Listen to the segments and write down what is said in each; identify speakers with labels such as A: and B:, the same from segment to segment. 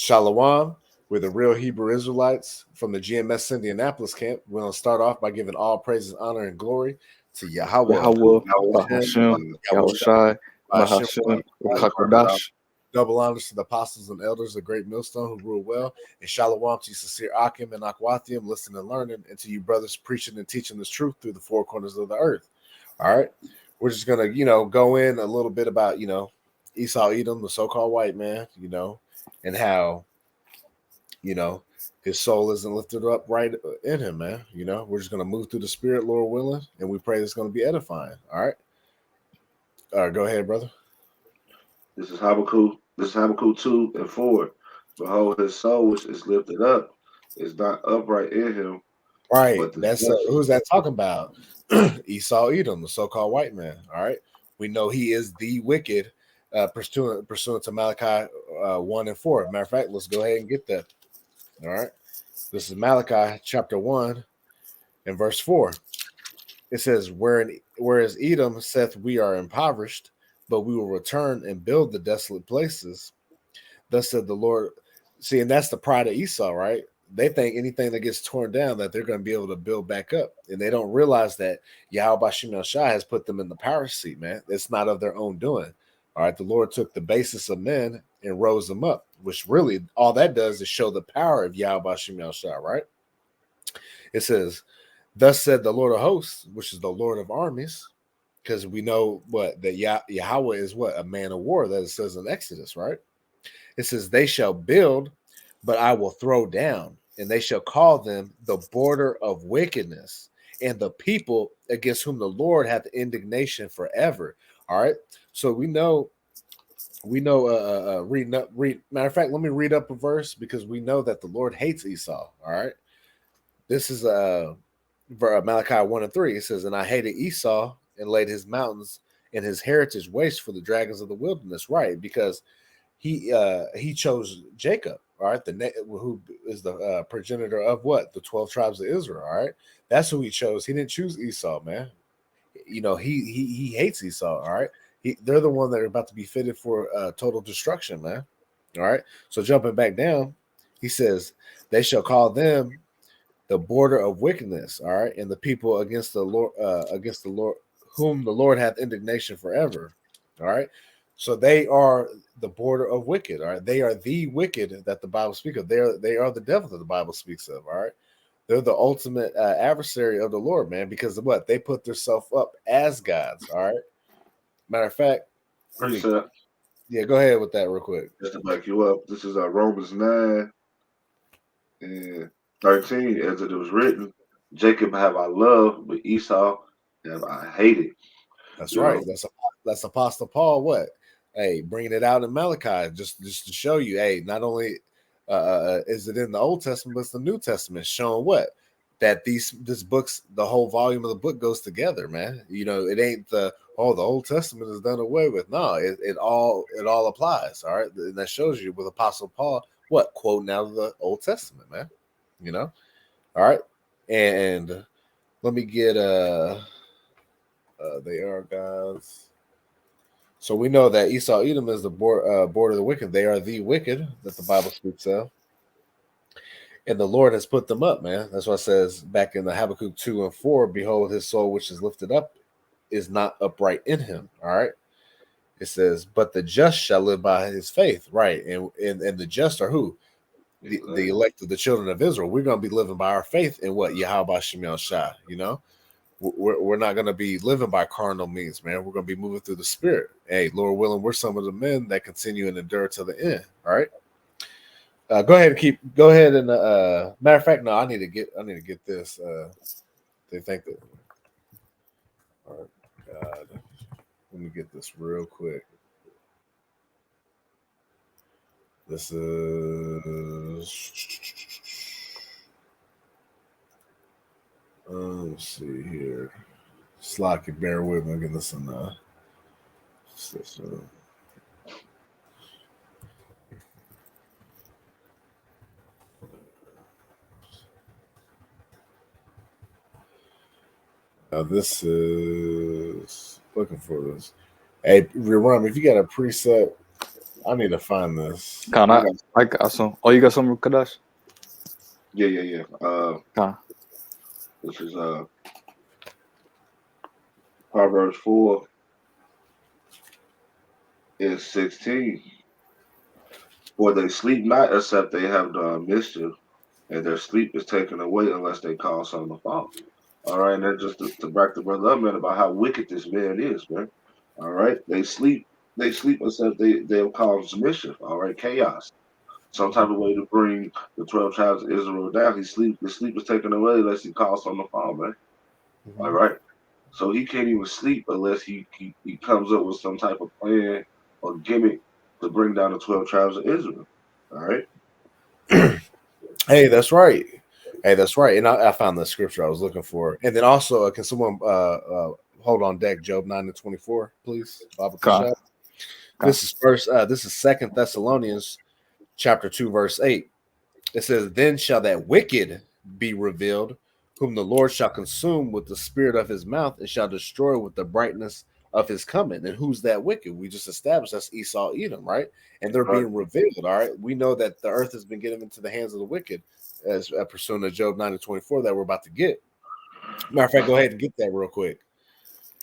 A: Shalom. We're the real Hebrew Israelites from the GMS Indianapolis camp. We're going to start off by giving all praises, honor, and glory to Yahweh,
B: Yahweh, Bahashem, Yahushai, Bahashem, Rakakwadash.
A: Double honors to the apostles and elders, the great millstone who rule well, and shalom to you, sincere Akim and Akwathium, listening and learning, and to you brothers preaching and teaching this truth through the four corners of the earth. All right, we're just gonna, go in a little bit about, Esau Edom, the so-called white man, and how, his soul isn't lifted up right in him, man. We're just gonna move through the spirit, Lord willing, and we pray it's gonna be edifying. All right, go ahead, brother.
C: This is Habakkuk. This is Habakkuk 2 and 4. Behold, his soul which is lifted up is not upright in him.
A: Right. That's who's that talking about? Esau Edom, the so-called white man. All right. We know he is the wicked, pursuant to Malachi 1 and 4. Matter of fact, let's go ahead and get that. All right. This is Malachi chapter 1 and verse 4. It says, whereas Edom saith, we are impoverished, but we will return and build the desolate places. Thus said the Lord. See, and that's the pride of Esau, right? They think anything that gets torn down that they're going to be able to build back up. And they don't realize that Yahweh Shimon Shai has put them in the power seat, man. It's not of their own doing. All right. The Lord took the basis of men and rose them up, which really all that does is show the power of Yahweh Shimon Shai, right? It says, thus said the Lord of hosts, which is the Lord of armies, because we know that Yahweh is a man of war, that it says in Exodus, right? It says, they shall build, but I will throw down, and they shall call them the border of wickedness, and the people against whom the Lord hath indignation forever. All right. So we know, matter of fact, let me read up a verse because we know that the Lord hates Esau. All right. This is Malachi 1 and 3. It says, and I hated Esau and laid his mountains and his heritage waste for the dragons of the wilderness. Right. Because he chose Jacob, all right, who is the progenitor of the 12 tribes of Israel, all right? That's who he chose. He didn't choose Esau, man. He hates Esau, all right? They're the one that are about to be fitted for total destruction, man, all right? So jumping back down, he says, they shall call them the border of wickedness, all right, and the people against the Lord, whom the Lord hath indignation forever, all right? So they are the border of wicked. All right, they are the wicked that the Bible speaks of. They are the devil that the Bible speaks of. All right, they're the ultimate adversary of the Lord, man. Because of what they put themselves up as gods. All right. Matter of fact, yeah, go ahead with that real quick.
C: Just to back you up, this is Romans 9 and 13, as it was written, Jacob have I loved, but Esau have I hated.
A: That's right. That's Apostle Paul. What? Hey, bringing it out in Malachi, just to show you, hey, not only is it in the Old Testament, but it's the New Testament, showing that this book's, the whole volume of the book goes together, man. It ain't the Old Testament is done away with. No, it all applies. All right, and that shows you with Apostle Paul quoting out of the Old Testament, man. All right, and let me get they are gods. So we know that Esau Edom is the border of the wicked. They are the wicked that the Bible speaks of. And the Lord has put them up, man. That's why it says back in the Habakkuk 2 and 4, behold, his soul which is lifted up is not upright in him. All right. It says, but the just shall live by his faith. Right. And the just are who? The elect of the children of Israel. We're going to be living by our faith in Yahweh Shimon Shai, We're not going to be living by carnal means, man. We're going to be moving through the spirit. Hey, Lord willing, we're some of the men that continue and endure to the end. All right. Go ahead and matter of fact, no, I need to get this. They think that. All right, God, let me get this real quick. This is. Let's see here. Slocky, bear with me. Get this in this is looking for this. Hey, Rum, if you got a preset, I need to find this.
B: I got some. Oh, you got some, Kadash?
C: Yeah.
B: Con.
C: This is Proverbs 4 and 16. For they sleep not except they have done mischief, and their sleep is taken away unless they cause something to fall. All right, and then just to back the brother up, man, about how wicked this man is, man. All right, they sleep except they'll cause mischief. All right, chaos, some type of way to bring the 12 tribes of Israel down. The sleep is taken away unless he calls something to fall, man. All right, so he can't even sleep unless he comes up with some type of plan or gimmick to bring down the 12 tribes of Israel. All right.
A: Hey, that's right. Hey, that's right. And I found the scripture I was looking for. And then also, can someone hold on deck Job 9-24, please?
B: Con.
A: This is this is 2 Thessalonians chapter 2, verse 8. It says, then shall that wicked be revealed, whom the Lord shall consume with the spirit of his mouth and shall destroy with the brightness of his coming. And who's that wicked? We just established that's Esau, Edom, right? And they're being revealed. All right. We know that the earth has been given into the hands of the wicked, as pursuing of Job 9-24 that we're about to get. Matter of fact, go ahead and get that real quick.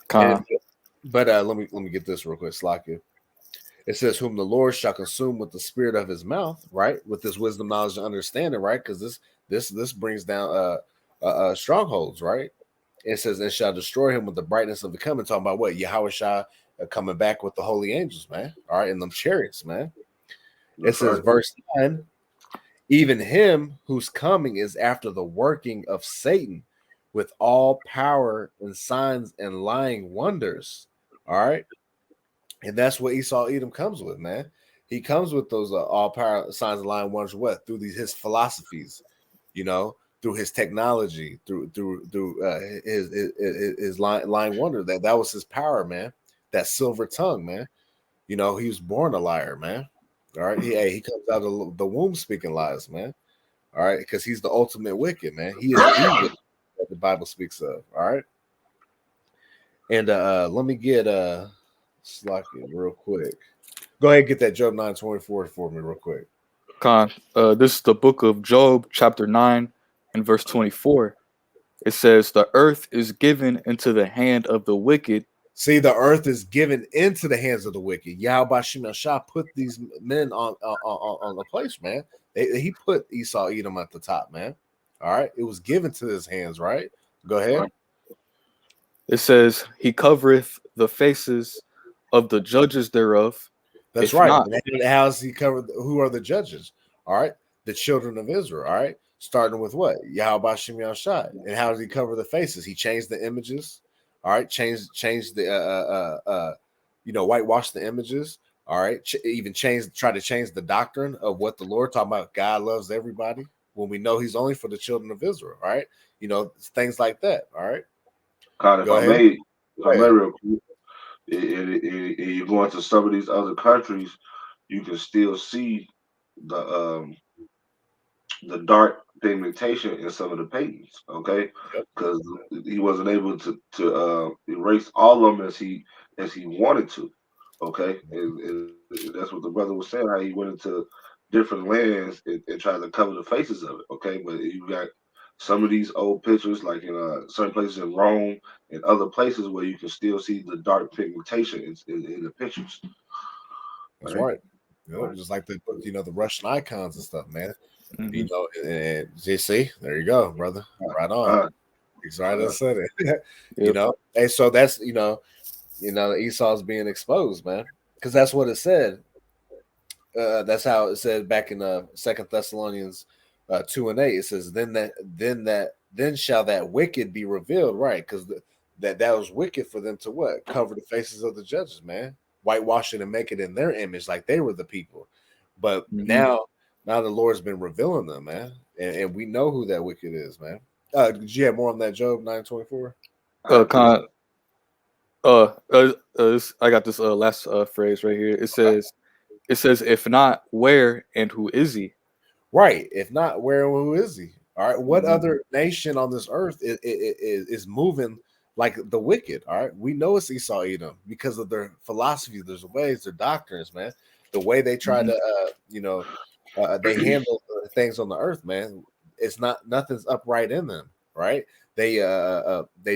A: But let me get this real quick. Slakia. It says, whom the Lord shall consume with the spirit of his mouth, right? With this wisdom, knowledge, and understanding, right? Because this brings down strongholds, right? It says, and shall destroy him with the brightness of the coming. Talking about what? Yahweh Shah coming back with the holy angels, man. All right, in them chariots, man. It says, verse 9, even him whose coming is after the working of Satan with all power and signs and lying wonders. All right. And that's what Esau Edom comes with, man. He comes with those all power signs and lying wonders. What? Through his philosophies, through his technology, through his lying wonder. That was his power, man. That silver tongue, man. He was born a liar, man. All right, he comes out of the womb speaking lies, man. All right, because he's the ultimate wicked, man. He is the wicked that the Bible speaks of. All right, and let me get Slocky real quick. Go ahead and get that Job 9-24 for me real quick.
B: Con, this is the book of Job, chapter 9 and verse 24. It says, the earth is given into the hand of the wicked.
A: See, the earth is given into the hands of the wicked. Yahweh Shah put these men on the place, man. He put Esau Edom at the top, man. All right, it was given to his hands, right? Go ahead.
B: It says, he covereth the faces of the judges thereof.
A: That's right. And how does he cover? Who are the judges? All right, the children of Israel. All right, starting with what? Yahweh Shah. And how does he cover the faces? He changed the images. All right, change the whitewash the images. All right, try to change the doctrine of what the Lord talking about. God loves everybody when we know He's only for the children of Israel. All right, things like that. All right.
C: God, if I may real quick, you go into some of these other countries, you can still see the dark pigmentation in some of the paintings, okay? Because he wasn't able to erase all of them as he wanted to, okay? And that's what the brother was saying, how he went into different lands and tried to cover the faces of it, okay? But you got some of these old pictures, like in certain places in Rome and other places where you can still see the dark pigmentation in the pictures.
A: That's right. Just like the Russian icons and stuff, man.
B: Mm-hmm.
A: And JC, there you go, brother. Right on. Exactly, I said it. And so that's Esau's being exposed, man, because that's what it said. That's how it said back in 2 Thessalonians 2:8. It says, then shall that wicked be revealed, right? Because that was wicked for them to what? Cover the faces of the judges, man. Whitewash it and make it in their image like they were the people. But now the Lord's been revealing them, man. And we know who that wicked is, man. Did you have more on that Job 9:24?
B: I got this last phrase right here. It says, if not, where and who is he?
A: Right. If not, where and who is he? All right. What other nation on this earth is moving like the wicked? All right. We know it's Esau Edom because of their philosophy, their ways, their doctrines, man. The way they try to, they handle things on the earth, man. It's nothing's upright in them, right? They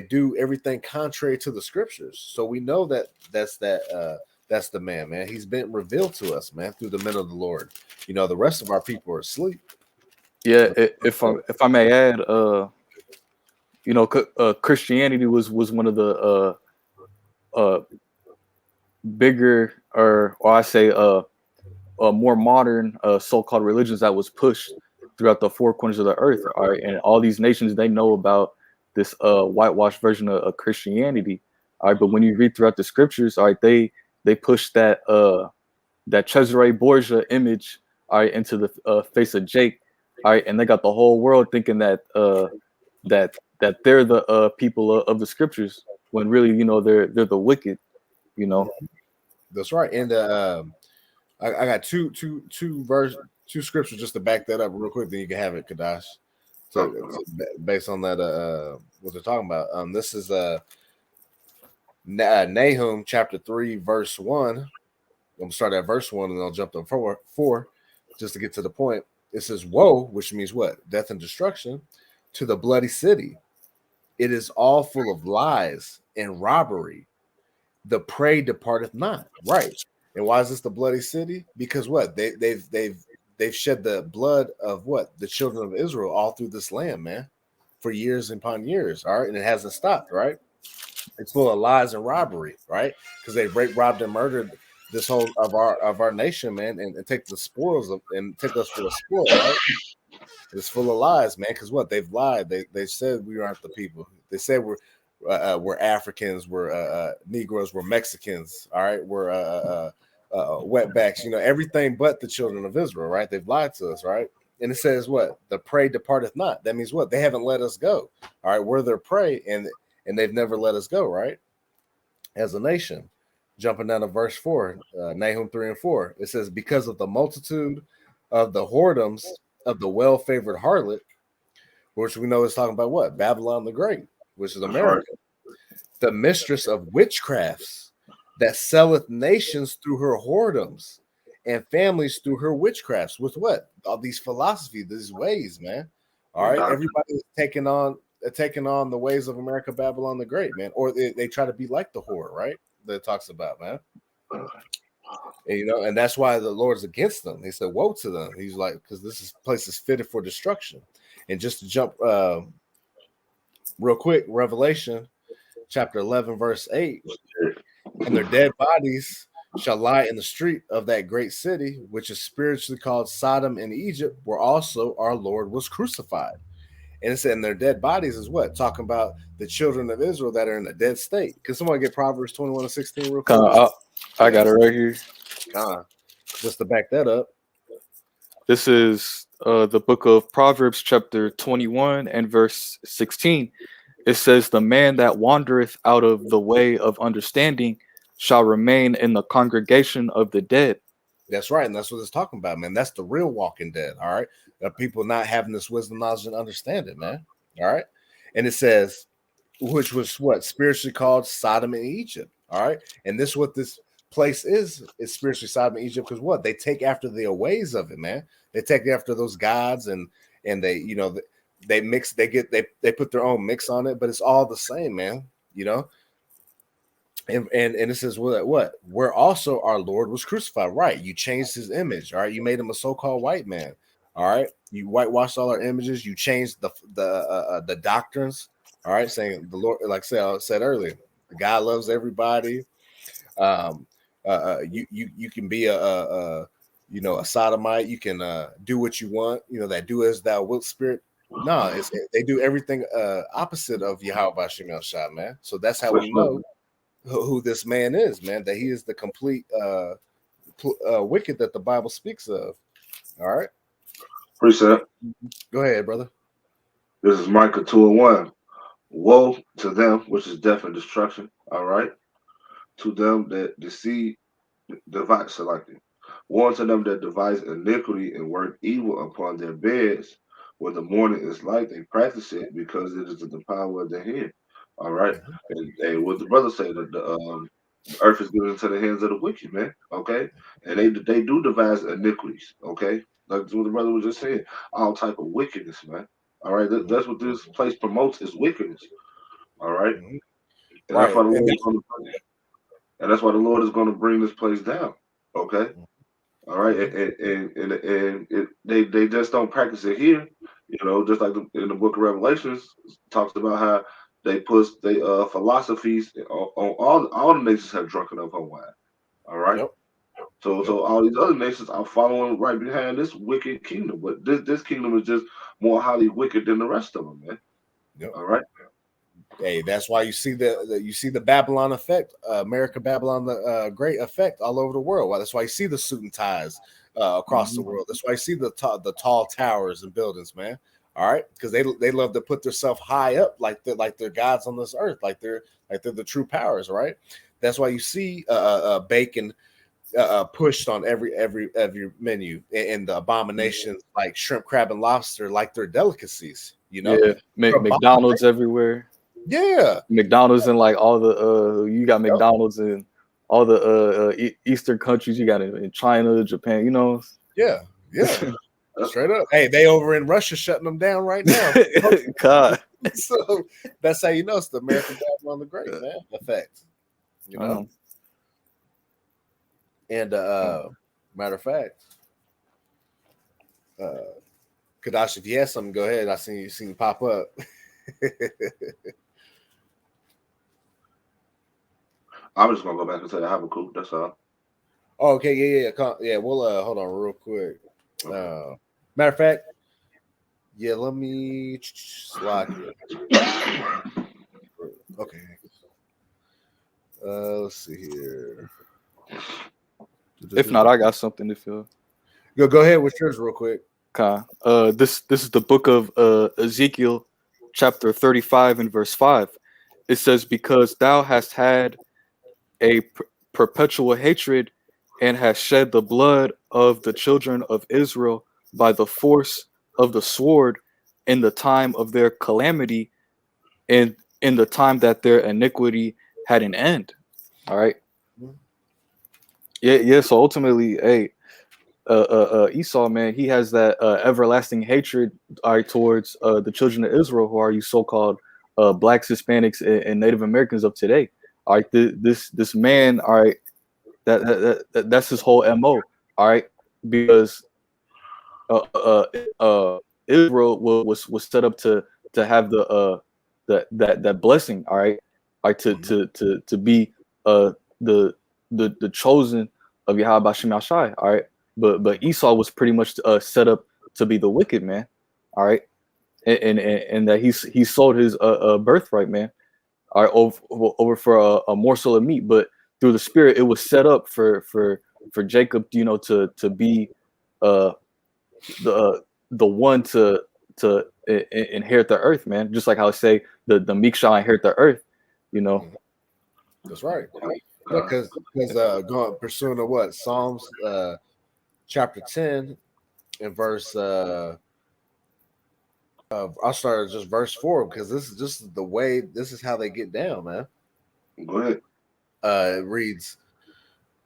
A: do everything contrary to the scriptures. So we know that's the man. He's been revealed to us, man, through the men of the Lord. The rest of our people are asleep.
B: Yeah, if I may add, Christianity was one of the bigger, or I say more modern so-called religions that was pushed throughout the four corners of the earth. All right, and all these nations, they know about this whitewashed version of Christianity. All right, but when you read throughout the scriptures, all right, they push that Cesare Borgia image, all right, into the face of Jake, all right, and they got the whole world thinking that that they're the people of the scriptures, when really, they're the wicked,
A: That's right. And I got two scriptures just to back that up real quick. Then you can have it, Kadash. So based on that, what they're talking about. This is Nahum chapter 3 verse 1. I'm gonna start at verse 1 and I'll jump to 4 just to get to the point. It says, "Woe," which means what? Death and destruction, to the bloody city. It is all full of lies and robbery. The prey departeth not. Right. And why is this the bloody city? Because what? They've shed the blood of what? The children of Israel all through this land, man, for years and upon years. All right. And it hasn't stopped, right? It's full of lies and robbery, right? Because they raped, robbed, and murdered this whole of our nation, man, and take the spoils and take us for a spoil, right? It's full of lies, man. Because what? They've lied. They said we aren't the people. They said we're Africans, we're Negros, we're Mexicans, all right? We're wetbacks, everything but the children of Israel, right? They've lied to us, right? And it says what? The prey departeth not. That means what? They haven't let us go. All right, we're their prey, and they've never let us go, right? As a nation. Jumping down to verse 4, Nahum 3 and 4, it says, "Because of the multitude of the whoredoms of the well-favored harlot," which we know is talking about what? Babylon the Great, which is America. "The mistress of witchcrafts, that selleth nations through her whoredoms, and families through her witchcrafts." With what? All these philosophies, these ways, man. All right, everybody's taking on the ways of America, Babylon the Great, man. Or they try to be like the whore, right? That it talks about, man. And, and that's why the Lord's against them. He said, "Woe to them." He's like, because this place is fitted for destruction. And just to jump real quick, Revelation chapter 11, verse 8, "And their dead bodies shall lie in the street of that great city, which is spiritually called Sodom and Egypt, where also our Lord was crucified." And it said, "And their dead bodies" is what? Talking about the children of Israel that are in a dead state. Can someone get Proverbs 21 and 16 real quick?
B: I got it right here.
A: Just to back that up.
B: This is the book of Proverbs chapter 21 and verse 16. It says, "The man that wandereth out of the way of understanding shall remain in the congregation of the dead."
A: That's right. And that's what it's talking about, man. That's the real walking dead. All right. People not having this wisdom, knowledge, and understanding, man. All right. And it says, which was what? Spiritually called Sodom and Egypt. All right. And this what this place is spiritually Sodom and Egypt, because what? They take after the ways of it, man. They take after those gods and they, they mix, they put their own mix on it, but it's all the same, man. And it says what? Where also our Lord was crucified. Right. You changed his image. All right. You made him a so-called white man. All right. You whitewashed all our images. You changed the doctrines. All right. Saying the Lord, like I said earlier, God loves everybody. You can be a sodomite. You can do what you want. That do as thou wilt spirit. No, they do everything opposite of Yahweh Shem Shah, man. So that's how we know who this man is, man, that he is the complete wicked that the Bible speaks of. All right.
C: Precept.
A: Go ahead, brother.
C: This is Micah 2 and 1. "Woe to them, which is death and destruction." All right. "To them that devise selecting. Woe to them that devise iniquity and work evil upon their beds. When the morning is light, they practice it, because it is in the power of their head." All right. And what the brother say, that The earth is given into the hands of the wicked, man. Okay, and they do devise iniquities. Okay, like what the brother was just saying, all type of wickedness, man. All right, that's what this place promotes is wickedness. All right,
A: Mhm.
C: and that's why
A: Right.
C: the Lord is going to, and that's why the Lord is going to bring this place down. Okay, all right,
A: Mhm.
C: and they just don't practice it here. You know, just like in the Book of Revelations talks about how they put they philosophies on all the nations have drunken of her wine. All right.
A: Yep. Yep.
C: So all these other nations are following right behind this wicked kingdom, but this kingdom is just more highly wicked than the rest of them, man.
A: Yep.
C: All right.
A: Hey, that's why you see the Babylon effect, America Babylon the Great effect all over the world. Well, that's why you see the suit and ties across the world. That's why you see the tall towers and buildings, man. All right, because they love to put themselves high up, like they're gods on this earth, like they're the true powers, right? That's why you see bacon pushed on every menu, and the abominations like shrimp, crab, and lobster, like they're delicacies. You know,
B: Yeah, McDonald's everywhere.
A: yeah.
B: McDonald's in like all the you got
A: Yep.
B: McDonald's in all the Eastern countries. You got it in China, Japan. You know.
A: Yeah, yeah, straight up. Hey, they over in Russia shutting them down right now.
B: God.
A: So that's how you know it's the American Babylon the Great, man. Effect, you know. And matter of fact, Kadash, if you have something, go ahead. I seen you pop up.
C: I'm just gonna go back and say Habakkuk. That's all.
A: Oh, okay, yeah. We'll hold on real quick. Matter of fact, yeah. Let me slide it. Okay. Let's see here.
B: If not, I got something to feel.
A: Go ahead with yours real quick.
B: Okay. This is the book of Ezekiel, chapter 35 and verse 5. It says, "Because thou hast had a perpetual hatred and hast shed the blood of the children of Israel by the force of the sword in the time of their calamity and in the time that their iniquity had an end." All right. Yeah. So ultimately, hey, Esau, man, he has that everlasting hatred, all right, towards the children of Israel, who are you so-called blacks, Hispanics, and Native Americans of today. All right, this man, all right, that's his whole MO. All right, because Israel was set up to have that blessing. All right, to be the chosen of Yahweh Bashem Yashai. All right, but Esau was pretty much set up to be the wicked man. All right, and that he sold his birthright, man. All right, over for a morsel of meat, but through the spirit, it was set up for Jacob, you know, to be uh the one to inherit the earth, man. Just like how I say the meek shall inherit the earth, you know.
A: That's right. Because going pursuing of what Psalms chapter 10 and verse I'll start at just verse 4 because this is just the way this is how they get down, man.
C: Go ahead.
A: It reads,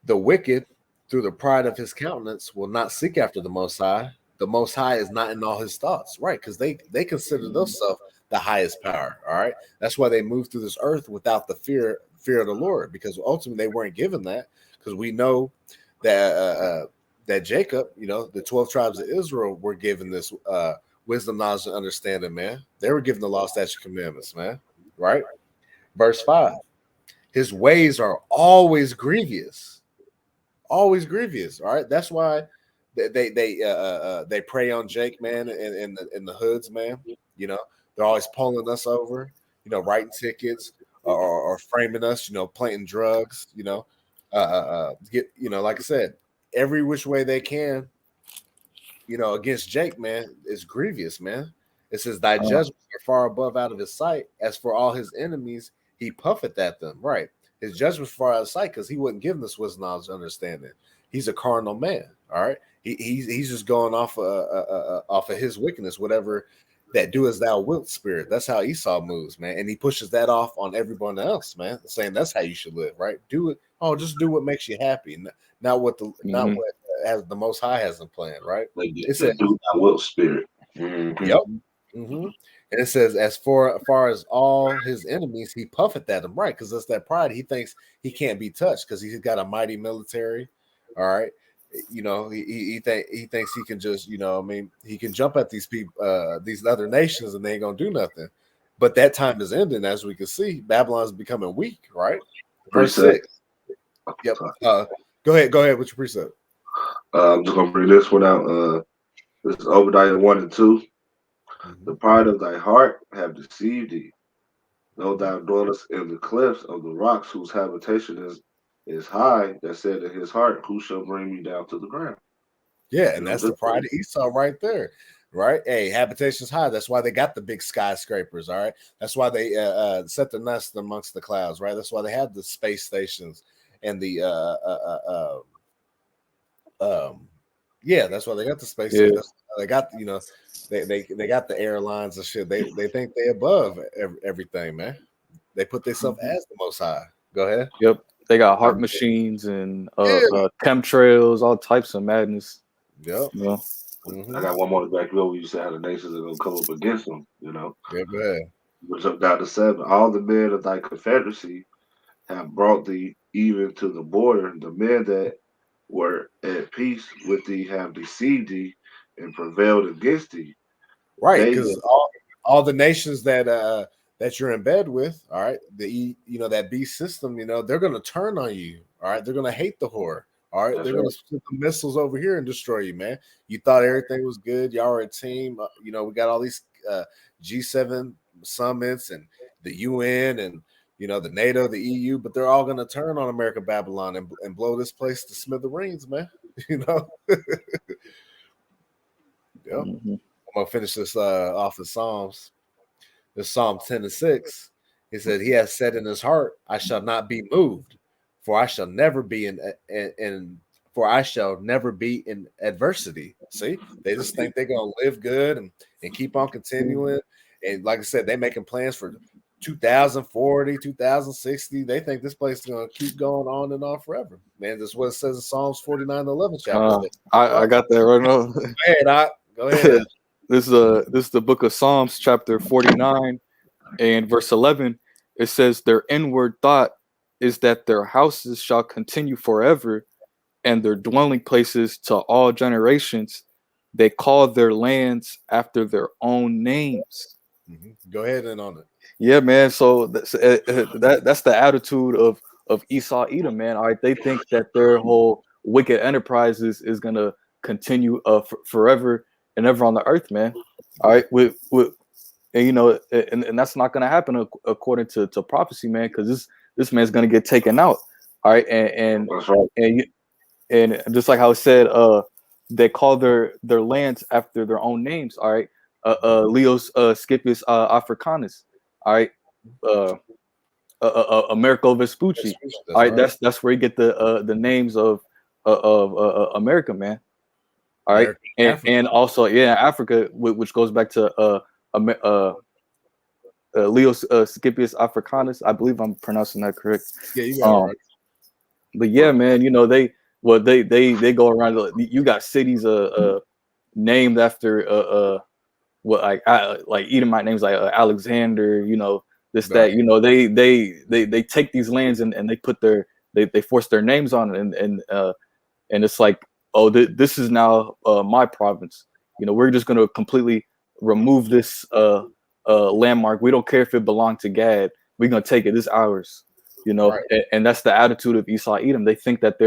A: "The wicked through the pride of his countenance will not seek after the Most High. The Most High is not in all his thoughts." Right, because they consider themselves the highest power. All right, that's why they move through this earth without the fear of the Lord, because ultimately they weren't given that. Because we know that that Jacob, you know, the 12 tribes of Israel were given this wisdom, knowledge, and understanding. Man, they were given the law, statute, commandments. Man, right. Verse 5: His ways are always grievous. Always grievous. All right. That's why they prey on Jake, man, in the hoods, man. You know, they're always pulling us over, you know, writing tickets or framing us, you know, planting drugs, you know, get, you know, like I said, every which way they can, you know, against Jake, man, is grievous, man. It says, "Thy judgments are far above out of his sight. As for all his enemies, he puffeth at them." Right. His judgments far out of sight because he wasn't given this wisdom, knowledge, understanding. He's a carnal man. All right. He's just going off of his wickedness, whatever that do as thou wilt spirit. That's how Esau moves, man. And he pushes that off on everyone else, man, saying that's how you should live, right? Do it. Oh, just do what makes you happy, not what not what has the Most High has in plan, right?
C: Like
A: It says,
C: do thou wilt spirit. Mm-hmm.
A: yep. Mm-hmm. And it says, as far as all his enemies, he puffeth at them, right? Because that's that pride. He thinks he can't be touched because he's got a mighty military. All right. You know, he thinks he can just, you know, I mean, he can jump at these people, these other nations, and they ain't gonna do nothing. But that time is ending, as we can see. Babylon's becoming weak, right? Verse 6. Yep. Go ahead with your precept.
C: I'm just gonna bring this one out. This is Obadiah 1 and 2. The pride of thy heart have deceived thee. Though thou dwellest in the cliffs of the rocks, whose habitation is high, that said in his heart, who shall bring me down to the ground?
A: Yeah, and that's the pride of Esau right there, right? Hey, habitation's high. That's why they got the big skyscrapers, all right? That's why they set their nest amongst the clouds, right? That's why they have the space stations and the yeah, that's why they got the space stations. They got, you know, they got the airlines and shit. They think they above everything, man. They put themselves as the Most High. Go ahead.
B: Yep, they got heart machines and chemtrails, all types of madness.
A: Yep.
B: You know?
C: I got one more back where you said how the nations are gonna come up against them. You know.
A: Yeah, go ahead.
C: We'll jump down to 7. All the men of thy confederacy have brought thee even to the border. The men that were at peace with thee have deceived thee and prevailed against thee.
A: Right, because all the nations that you're in bed with, all right, that beast system, you know, they're gonna turn on you. All right, they're gonna hate the whore. All right, they're gonna put the missiles over here and destroy you, man. You thought everything was good. Y'all are a team. You know, we got all these G7 summits and the UN and, you know, the NATO, the EU, but they're all going to turn on America, Babylon, and blow this place to smithereens, man. You know? Yep. I'm going to finish this off in Psalms. This Psalm 10 and 6. He said, he has said in his heart, I shall not be moved, for I shall never be in adversity. See, they just think they're gonna live good and keep on continuing. And like I said, they're making plans for 2040, 2060. They think this place is gonna keep going on and on forever. Man, that's what it says in Psalms 49:11 chapter.
B: I got that right now.
A: Go ahead, Doc. Go ahead.
B: This is the book of Psalms, chapter 49 and verse 11. It says, their inward thought is that their houses shall continue forever, and their dwelling places to all generations. They call their lands after their own names.
A: Go ahead and on it.
B: Yeah, man. So that's the attitude of Esau Edom, man. All right, they think that their whole wicked enterprise is gonna continue forever and ever on the earth, man. All right, with and you know, and that's not gonna happen according to prophecy, man, because this man's gonna get taken out. All right, and just like how it said, they call their lands after their own names. All right, Leos Scipius Africanus. All right, Americo Vespucci. All right, that's where you get the names of America, man. All right, and also Africa, which goes back to Leos Scipius Africanus. I believe I'm pronouncing that correct.
A: Yeah, you got it right.
B: But yeah, man, you know, they go around. You got cities named after like Edomite names like Alexander, you know, this that, you know, they take these lands and they put they force their names on it, and it's like, oh, this is now my province. You know, we're just going to completely remove this landmark. We don't care if it belonged to Gad. We're going to take it. This is ours. You know, right. And that's the attitude of Esau Edom. They think that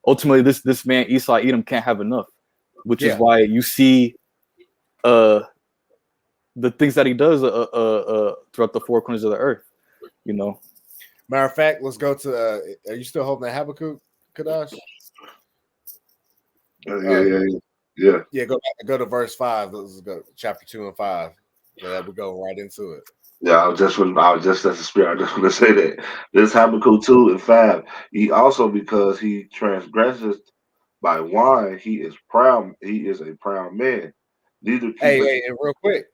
B: ultimately this man Esau Edom can't have enough, which is why you see the things that he does throughout the four corners of the earth. You know.
A: Matter of fact, let's go to. Are you still holding that Habakkuk, Kadash? Yeah. Go to verse 5. Let's go chapter 2 and 5. Yeah, we'll go right into it.
C: Yeah, I was just as a spirit. I just want to say that this Habakkuk 2 and 5. He also, because he transgresses by wine, he is proud. He is a proud man. Neither
A: Hey,
C: keepeth.
A: and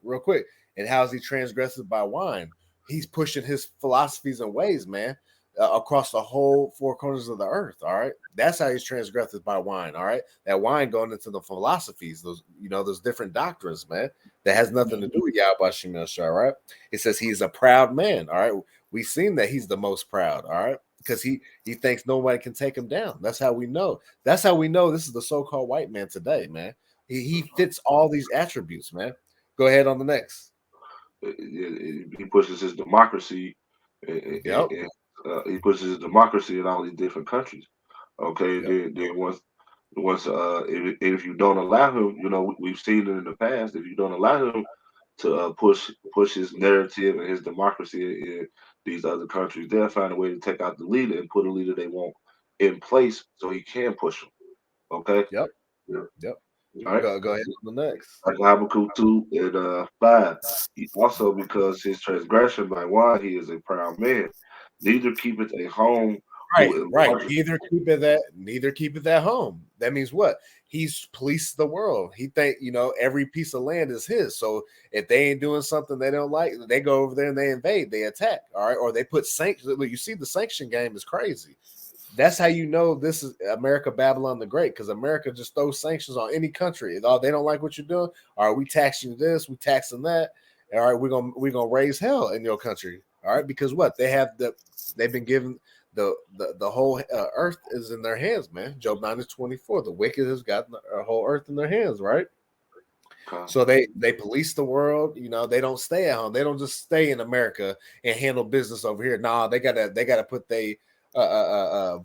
A: real quick. And how is he transgressed by wine? He's pushing his philosophies and ways, man, across the whole four corners of the earth. All right, that's how he's transgressed by wine. All right, that wine going into the philosophies, those different doctrines, man, that has nothing to do with Yahweh Shem Yahshua, right? It says he's a proud man. All right, we've seen that he's the most proud. All right, because he thinks nobody can take him down. That's how we know. That's how we know this is the so-called white man today, man. He fits all these attributes, man. Go ahead on the next.
C: He pushes his democracy.
A: Yep.
C: He pushes his democracy in all these different countries. Okay,
A: Yep.
C: then once if you don't allow him, we've seen it in the past. If you don't allow him to push his narrative and his democracy in these other countries, they'll find a way to take out the leader and put a leader they want in place so he can push them. Okay.
A: Yep.
C: Yeah.
A: Yep.
C: All right.
A: Go ahead on the next.
C: Like Habakkuk 2 and 5. He also, because his transgression by wine, he is a proud man. Neither keepeth a home
A: Right.
C: who
A: Right.
C: enlargeth.
A: Neither keep it at home. That means what? He's policed the world. He think every piece of land is his. So if they ain't doing something they don't like, they go over there and they invade, they attack. All right, or they put sanctions. You see, the sanction game is crazy. That's how you know this is America Babylon the Great, because America just throws sanctions on any country. If they don't like what you're doing, all right, we taxing this, we taxing that. All right, we're gonna raise hell in your country. All right, because what they've been given the whole earth is in their hands, man. Job 9:24. The wicked has got the whole earth in their hands, right? So they police the world. They don't stay at home. They don't just stay in America and handle business over here. Nah, they gotta put their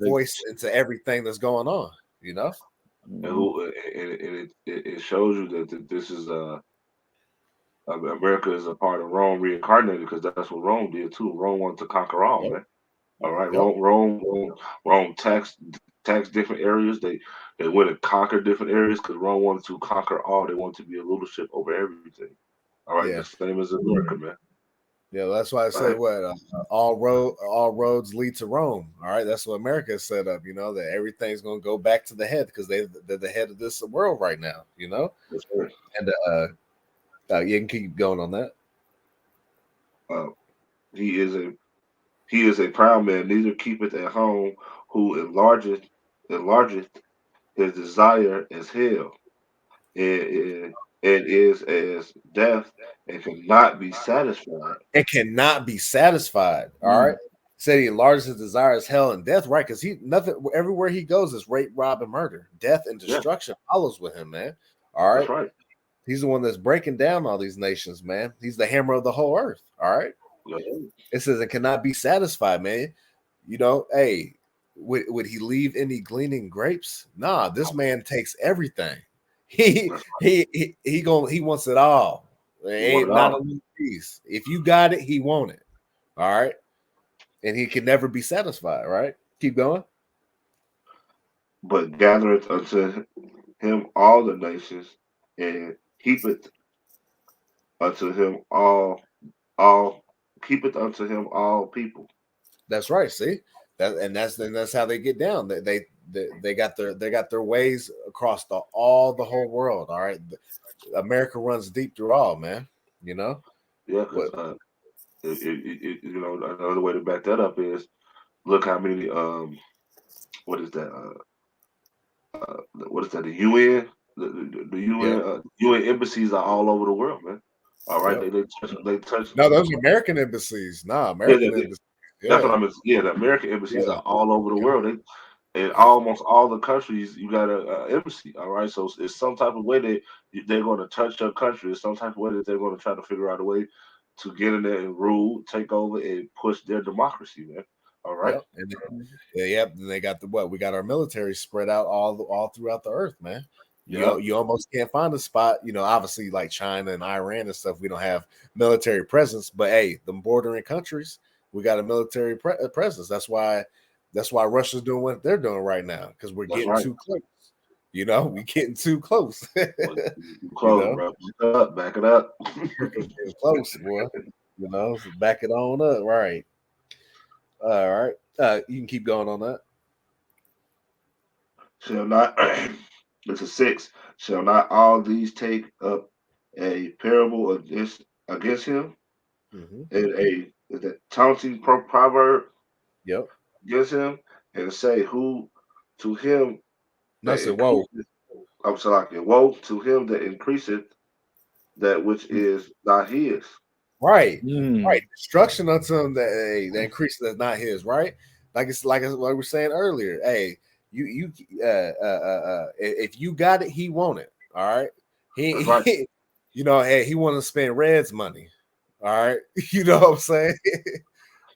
A: voice into everything that's going on.
C: And it shows you that this is America is a part of Rome reincarnated, because that's what Rome did too. Rome wanted to conquer all,
A: Yep.
C: man. All right,
A: Yep.
C: Rome taxed different areas. They went and conquered different areas because Rome wanted to conquer all. They wanted to be a rulership over everything. All right,
A: Yeah.
C: the same as America, man.
A: Yeah, that's why I say all roads lead to Rome. All right, that's what America is set up. That everything's going to go back to the head because they're the head of this world right now.
C: That's right.
A: And you can keep going on that.
C: He is a proud man, neither keepeth at home, who enlargeth his desire as hell, and is as death, and cannot be satisfied.
A: It cannot be satisfied. All right. Said he enlarges his desire as hell and death, right? Because everywhere he goes is rape, rob, and murder. Death and destruction follows with him, man. All right.
C: That's right.
A: He's the one that's breaking down all these nations, man. He's the hammer of the whole earth. All right.
C: Yeah.
A: It says it cannot be satisfied, man. Hey, would he leave any gleaning grapes? Nah, this man takes everything. He wants it all. Ain't not a little piece. If you got it, he want it. All right. And he can never be satisfied, right? Keep going.
C: But gathereth unto him all the nations, and keepeth unto him all keepeth unto him all people.
A: That's right. See that's how they get down. They got their ways across the whole world. All right, America runs deep through all, man.
C: Yeah, because another way to back that up is look how many what is that the UN the UN UN embassies are all over the world, man. All right, they touch.
A: No, those are American embassies. Nah, American embassies.
C: That's what I mean. Yeah, the American embassies are all over the world. In almost all the countries, you got a embassy. All right, so it's some type of way they're going to touch your country. It's some type of way that they're going to try to figure out a way to get in there and rule, take over, and push their democracy, man. All right.
A: Yep. And they got we got our military spread out all throughout the earth, man. You almost can't find a spot. Obviously like China and Iran and stuff, we don't have military presence. But hey, the bordering countries, we got a military presence. That's why Russia's doing what they're doing right now, because we're getting too close. We getting too close.
C: Close, bro. Back it up.
A: Getting close, boy. So back it on up, right? All right. You can keep going on that.
C: Shall not. It's a 6. Shall not all these take up a parable against him,
A: Mm-hmm.
C: and the taunting proverb
A: Yep.
C: against him, and say, "Who to him
A: No, I
C: that
A: said, whoa.
C: increaseth, I'm sorry, woe to him that increaseth that which is not his."
A: Right.
B: Mm.
A: Right. Destruction unto him that increase that's not his, right? Like we were saying earlier. Hey, if you got it, he want it. All right.
C: That's right.
A: Hey, he want to spend Red's money. All right. You know what I'm saying?
C: You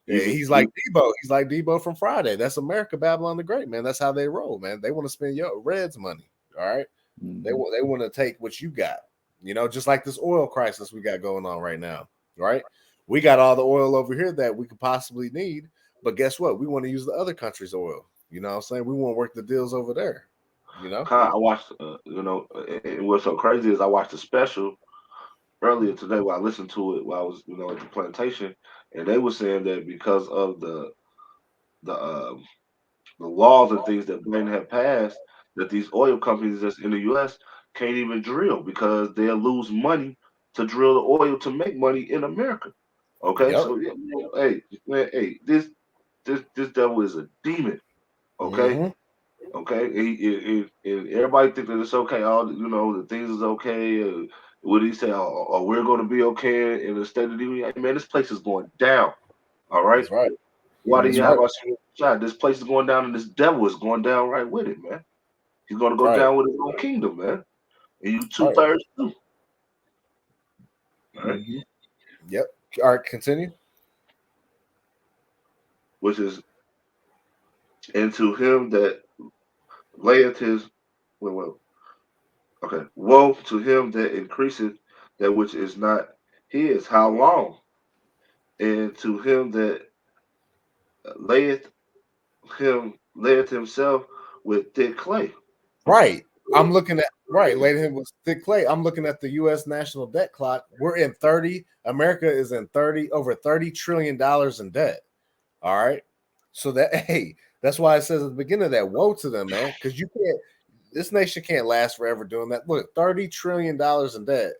A: Yeah,
C: can,
A: he's like Debo. He's like Debo from Friday. That's America, Babylon the Great, man. That's how they roll, man. They want to spend your Red's money. All right. They want to take what you got. Just like this oil crisis we got going on right now. Right. We got all the oil over here that we could possibly need, but guess what? We want to use the other country's oil. You know what I'm saying? We want to work the deals over there.
C: I watched, and what's so crazy is I watched a special earlier today while I listened to it while I was, at the plantation, and they were saying that because of the the laws and things that Biden had passed, that these oil companies that's in the U.S. can't even drill because they'll lose money to drill the oil to make money in America. Okay,
A: Yep.
C: so yeah, hey, man, hey, this devil is a demon. Okay,
A: Mm-hmm.
C: okay, and everybody think that it's okay. All the things is okay. What he say? Oh, we're going to be okay in the state of the union. Man, this place is going down. All right.
A: That's right.
C: Why do
A: That's
C: you
A: right.
C: have us shot? This place is going down, and this devil is going down right with it, man. He's going to go
A: Right.
C: down with his own kingdom, man. And you
A: Right.
C: 2/3 too. All right.
A: Mm-hmm. Yep. All right. Continue.
C: Which is, and to him that layeth his, well, okay, woe to him that increaseth that which is not his. How long? And to him that layeth layeth himself with thick clay.
A: Right. I'm looking at Later with thick clay. I'm looking at the U.S. national debt clock. We're in 30. America is in over $30 trillion in debt. All right. So that's why it says at the beginning of that, woe to them, man. Because this nation can't last forever doing that. Look, $30 trillion in debt.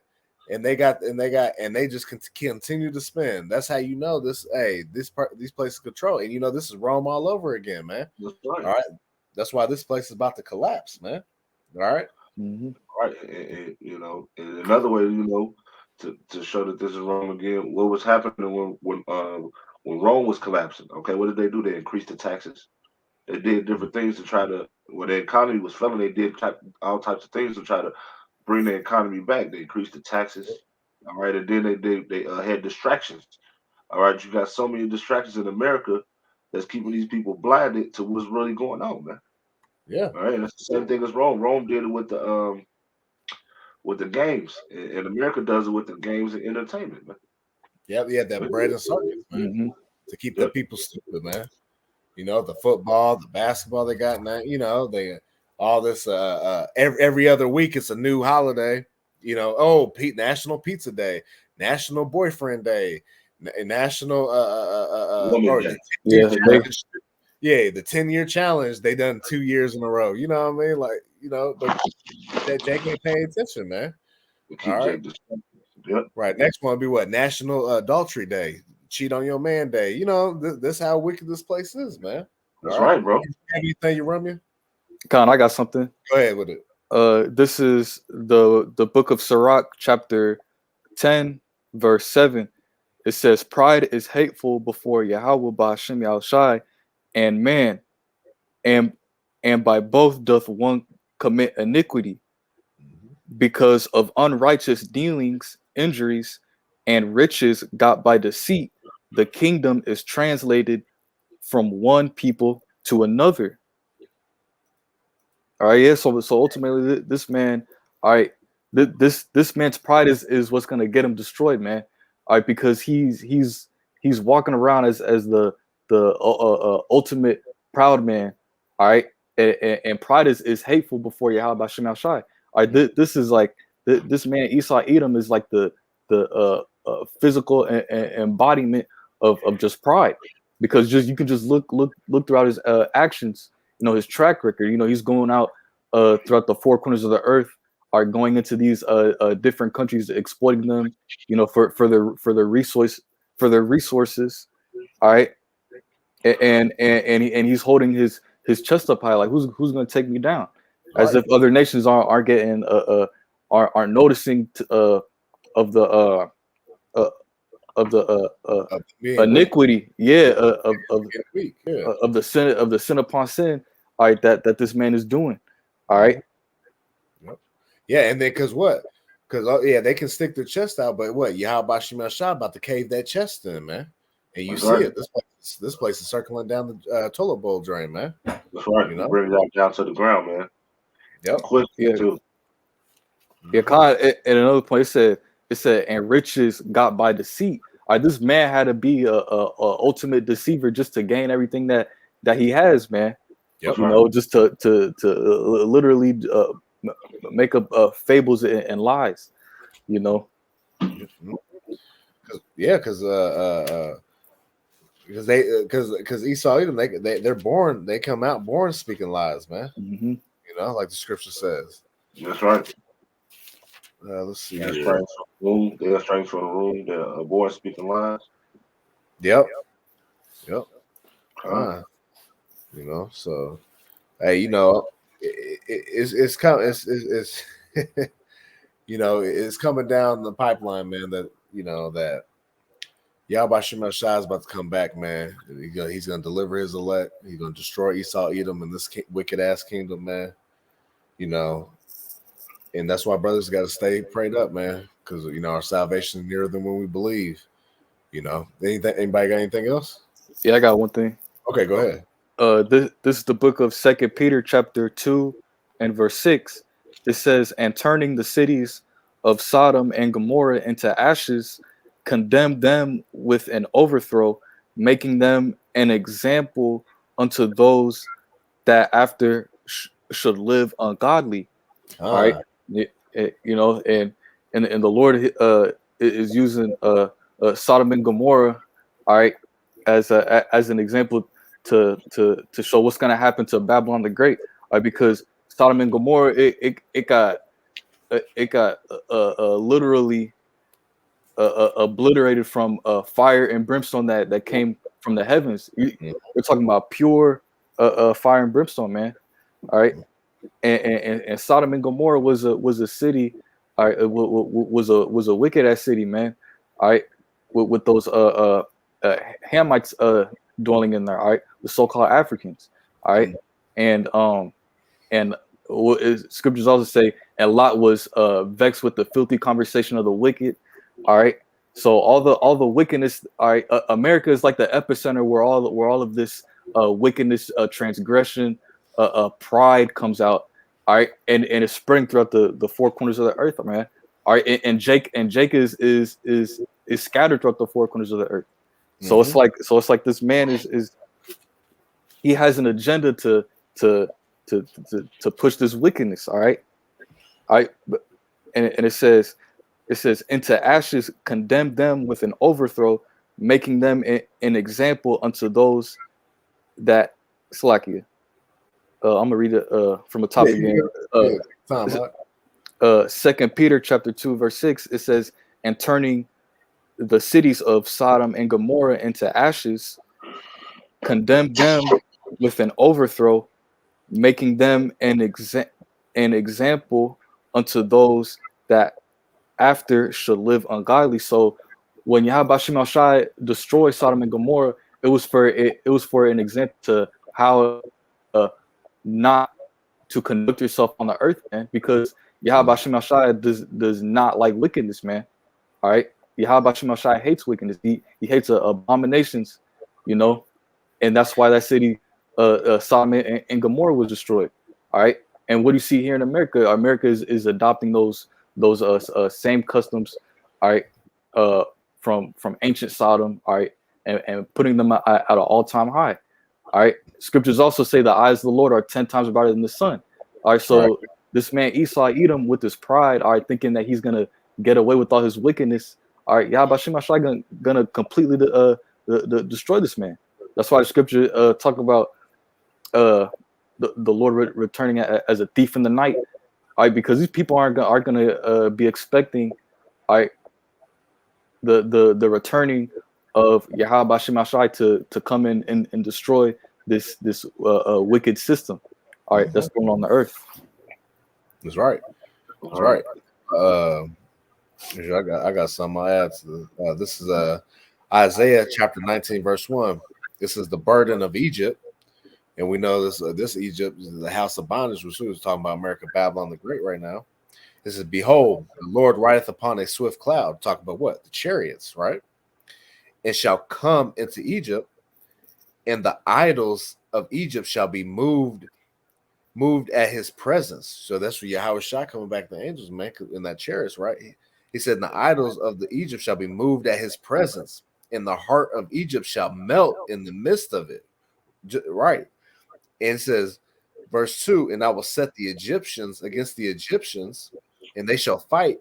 A: And they just continue to spend. That's how you know this. Hey, these places control, and this is Rome all over again, man.
C: That's right.
A: All right, that's why this place is about to collapse, man. All right.
B: Mm-hmm.
C: Right. And another way, to show that this is Rome again, what was happening when Rome was collapsing? Okay, what did they do? They increased the taxes. They did different things to try to, when the economy was failing, they did all types of things to try to bring the economy back. They increased the taxes. All right, and then they had distractions. All right, you got so many distractions in America that's keeping these people blinded to what's really going on, man.
A: Yeah.
C: All right, and that's the same thing as Rome. Rome did it with the games, and America does it with the games and entertainment, man.
A: Yeah. We had that bread and circus, man,
B: Mm-hmm.
A: to keep the people stupid, man. The football, the basketball they got now. They all this. Every other week it's a new holiday. National Pizza Day, National Boyfriend Day, National
C: Woman
A: or
C: Day.
A: the 10-year
B: Yeah,
A: challenge. Yeah, the 10-year challenge. They done 2 years in a row. You know what I mean? But they can't pay attention, man.
C: To
A: All
C: keep
A: right.
C: that distraction. Yep.
A: Right. Next one will be what? National Adultery Day. Cheat on your man day. This how wicked this place is, man.
C: That's
A: All right.
C: right, bro.
A: You have anything you run me?
B: Con, I got something.
A: Go ahead with it.
B: This is the book of Sirach, chapter 10, verse 7. It says, "Pride is hateful before Yahweh Ba'ashem Yahushai, and man, and by both doth one commit iniquity. Because of unrighteous dealings, injuries, and riches got by deceit, the kingdom is translated from one people to another." All right, yeah. So ultimately, this man, all right, this man's pride is what's gonna get him destroyed, man. All right, because he's walking around as the ultimate proud man. All right, and pride is hateful before Yahweh Shem Shai. All right, this is like this man Esau Edom is like the physical embodiment of just pride, because you can just look throughout his actions, his track record. He's going out throughout the four corners of the earth, are going into these different countries, exploiting them, you know, for their resources. All right, and he's holding his chest up high, like who's going to take me down, as if other nations aren't getting aren't noticing of the iniquity, of the sin upon sin, all right, that this man is doing, all right.
A: Yeah, and then because they can stick their chest out, but what Yahweh Shema Shah about to cave that chest in, man, and you see it. This place is circling down the toilet bowl drain, man.
C: That's right. You know, bring it down to the ground, man.
A: Yep.
C: Quick too.
B: Yeah, kind of, at another point, it said, and riches got by deceit. All right, this man had to be a ultimate deceiver just to gain everything that he has, man.
A: Yep.
B: You know, just to literally make up fables and lies, you know.
A: Because Esau Edom, they're born, they come out born speaking lies, man.
B: Mm-hmm.
A: You know, like the scripture says.
C: That's right.
A: Let's see.
C: They're straying from the room. They're born speaking lies.
A: Yep. You know, so hey, you know, it's coming. It's you know, it's coming down the pipeline, man. That you know that Yahweh Shema Shah is about to come back, man. He's gonna deliver his elect. He's gonna destroy Esau Edom in this wicked ass kingdom, man. You know, and that's why brothers got to stay prayed up, man, because you know our salvation is nearer than when we believe. You know, anybody got anything else?
B: Yeah, I got one thing.
A: Okay, go ahead.
B: This is the book of 2 Peter chapter 2 and verse 6. It says, and turning the cities of Sodom and Gomorrah into ashes, condemned them with an overthrow, making them an example unto those that after should live ungodly. All right, you know, and the Lord is using Sodom and Gomorrah, all right, as an example to show what's going to happen to Babylon the Great, because Sodom and Gomorrah it got literally obliterated from fire and brimstone that came from the heavens. We're talking about pure fire and brimstone, man. All right, and Sodom and Gomorrah was a city, all right, was a wicked ass city, man. All right, with those Hamites dwelling in there, all right, the so-called Africans, all right, and scriptures also say, and Lot was vexed with the filthy conversation of the wicked, all right. So all the wickedness, all right, America is like the epicenter where all of this wickedness, transgression, pride comes out, all right, and it's spreading throughout the four corners of the earth, man. All right, and Jake is scattered throughout the four corners of the earth. So it's like this man is he has an agenda to push this wickedness. All right, but and it says into ashes, condemn them with an overthrow, making them an example unto those that slack you. I'm gonna read it from the top again. 2 Peter chapter 2 verse 6. It says, and turning the cities of Sodom and Gomorrah into ashes, condemn them with an overthrow, making them an example unto those that after should live ungodly. So when Yahweh Shema Shai destroyed Sodom and Gomorrah, it was for an example to how not to conduct yourself on the earth, man, because Yahweh Shema Shai does not like wickedness, man. All right, Yahweh Shema Shai hates wickedness. He hates abominations, you know, and that's why that city, Sodom and Gomorrah, was destroyed. All right, and what do you see here in America? America is adopting those same customs, all right, from ancient Sodom, all right, and putting them at an all-time high. All right, scriptures also say the eyes of the Lord are 10 times brighter than the sun. All right, so this man Esau Edom with his pride, all right, thinking that he's gonna get away with all his wickedness, all right, Yahweh Shema Shai gonna completely destroy this man. That's why the scripture talk about the Lord returning as a thief in the night. all right, because these people are gonna be expecting, all right, the returning of Yahweh Shemashai to come in and destroy this wicked system, all right, that's going on the earth.
A: That's right. That's right. I got some I add to this is Isaiah chapter 19 verse 1. This is the burden of Egypt, and we know this Egypt is the house of bondage, which we was talking about America, Babylon the Great right now. This is, behold, the Lord rideth upon a swift cloud. Talk about what? The chariots, right? And shall come into Egypt, and the idols of Egypt shall be moved at his presence. So that's where Yahweh Shai coming back to the angels, man, in that chariots, right? He said, the idols of the Egypt shall be moved at his presence, and the heart of Egypt shall melt in the midst of it. Right. And it says, verse 2, and I will set the Egyptians against the Egyptians, and they shall fight,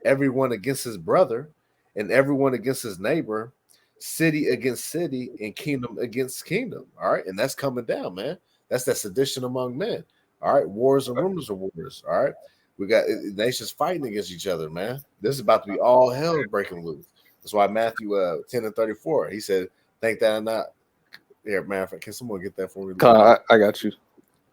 A: everyone against his brother, and everyone against his neighbor, city against city, and kingdom against kingdom. All right. And that's coming down, man. That's that sedition among men. All right. Wars and rumors of wars. All right. We got nations fighting against each other, man. This is about to be all hell breaking loose. That's why Matthew 10 and 34, he said, think that I'm not. Here, man, can someone get that for me?
B: I got you.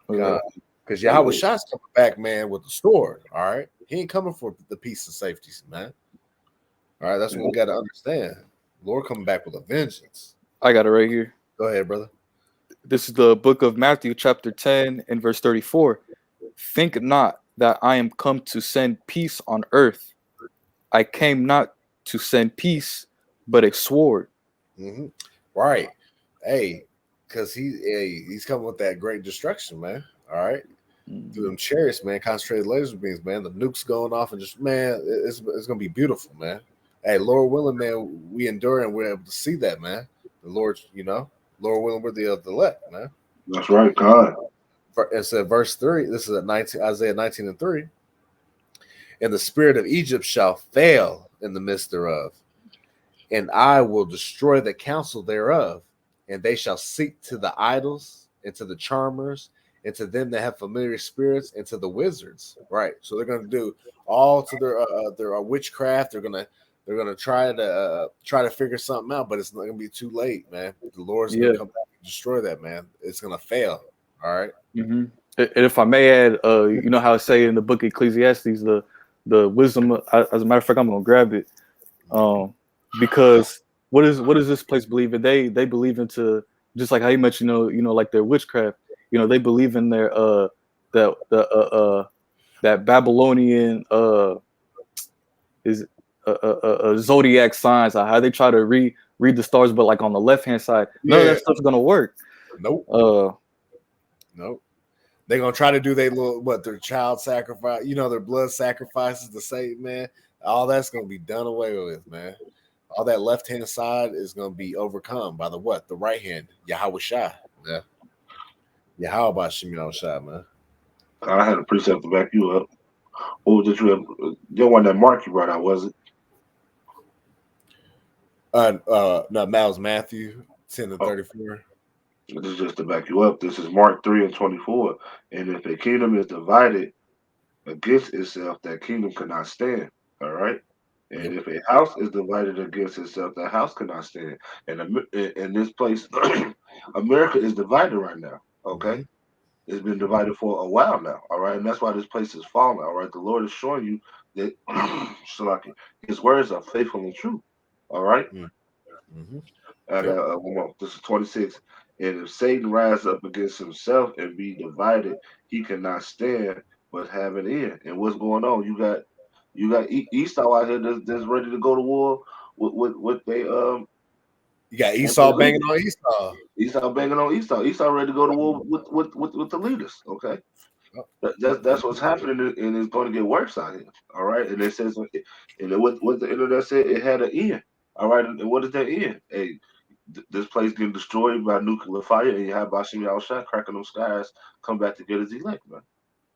A: Because Yahweh Shai's coming back, man, with the sword. All right. He ain't coming for the peace and safety, man. All right. That's what we got to understand. Lord coming back with a vengeance.
B: I got it right here.
A: Go ahead, brother.
B: This is the book of Matthew, chapter 10 and verse 34. Think not that I am come to send peace on earth. I came not to send peace, but a sword.
A: Right. Hey, because he's coming with that great destruction, man. All right. Through them chariots, man, concentrated laser beams, man. The nukes going off, and just, man, it's gonna be beautiful, man. Hey, Lord willing, man, we endure and we're able to see that, man. The Lord, Lord willing, we're the elect, man.
C: That's right, God.
A: It said, verse 3, this is Isaiah 19 and 3. And the spirit of Egypt shall fail in the midst thereof, and I will destroy the counsel thereof, and they shall seek to the idols and to the charmers and to them that have familiar spirits and to the wizards. Right. So they're going to do all to their witchcraft. They're going to try to figure something out, but it's not going to be too late, man. The Lord's going to come back and destroy that, man. It's going to fail. All right.
B: And if I may add, you know how it say in the book of Ecclesiastes, the wisdom. As a matter of fact, I'm gonna grab it, because what does this place believe in? They believe into, just like how you mentioned, like their witchcraft. They believe in their that Babylonian zodiac signs. How they try to read the stars, but like on the left hand side, none of that stuff's gonna work.
A: Nope. Nope. They're gonna try to do their child sacrifice, their blood sacrifices to Satan, man. All that's gonna be done away with, man. All that left hand side is gonna be overcome by the right hand, Yahweh Shai. Yeah. How about SIMEON Shai, man?
C: I had a precept to back you up. What did you have? The one that Mark you brought out, was it?
A: No, that was Matthew 10 to 34.
C: This is just to back you up. This is Mark 3 and 24. And if a kingdom is divided against itself, that kingdom cannot stand. All right. And if a house is divided against itself, that house cannot stand. And in this place, America is divided right now. Okay. It's been divided for a while now. All right. And that's why this place is falling. All right. The Lord is showing you that his words are faithful and true. All right. And this is 26. And if Satan rise up against himself and be divided, he cannot stand, but have an end. And what's going on? You got Esau out here that's ready to go to war with they
A: You got Esau banging on Esau.
C: Esau banging on Esau. Esau ready to go to war with the leaders. Okay. That's what's happening, and it's going to get worse out here. All right. And it says, and what the internet said, it had an end. All right. And what does that end? Hey, this place getting destroyed by nuclear fire, and you have Bashim Yahushua cracking them skies, come back to get his elect, man.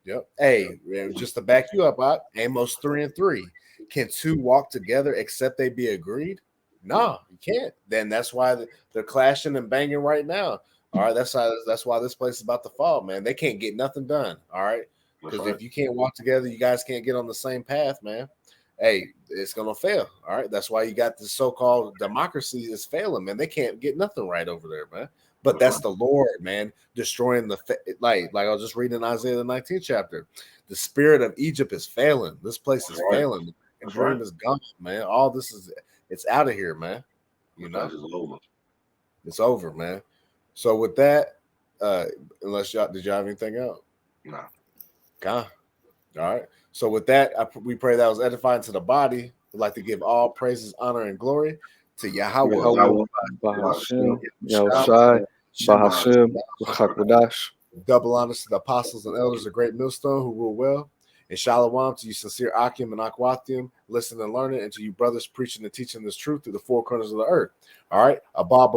A: Yep. Hey, just to back you up, Amos 3 and 3. Can two walk together except they be agreed? No, you can't. Then that's why they're clashing and banging right now. All right, that's why this place is about to fall, man. They can't get nothing done. All right. Because if you can't walk together, you guys can't get on the same path, man. Hey, it's gonna fail. All right. That's why you got this so-called democracy is failing, man. They can't get nothing right over there, man. But that's the Lord, man, destroying the like I was just reading Isaiah the 19th chapter. The spirit of Egypt is failing. This place is failing. The dream is gone, man. All this is it's out of here, man. You know, it's over, man. So with that, unless y'all did y'all have anything else?
C: No.
A: All right. So with that, we pray that was edifying to the body. We'd like to give all praises, honor, and glory to Yahweh. Double honors to the apostles and elders of Great Millstone who rule well. And shalom to you sincere Akim and Akwathium, listening and learning, and to you brothers preaching and teaching this truth through the four corners of the earth. All right. Abba.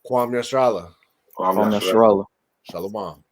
A: Kwam Yashrala.
B: Kwam Yashrala.
A: Shalom.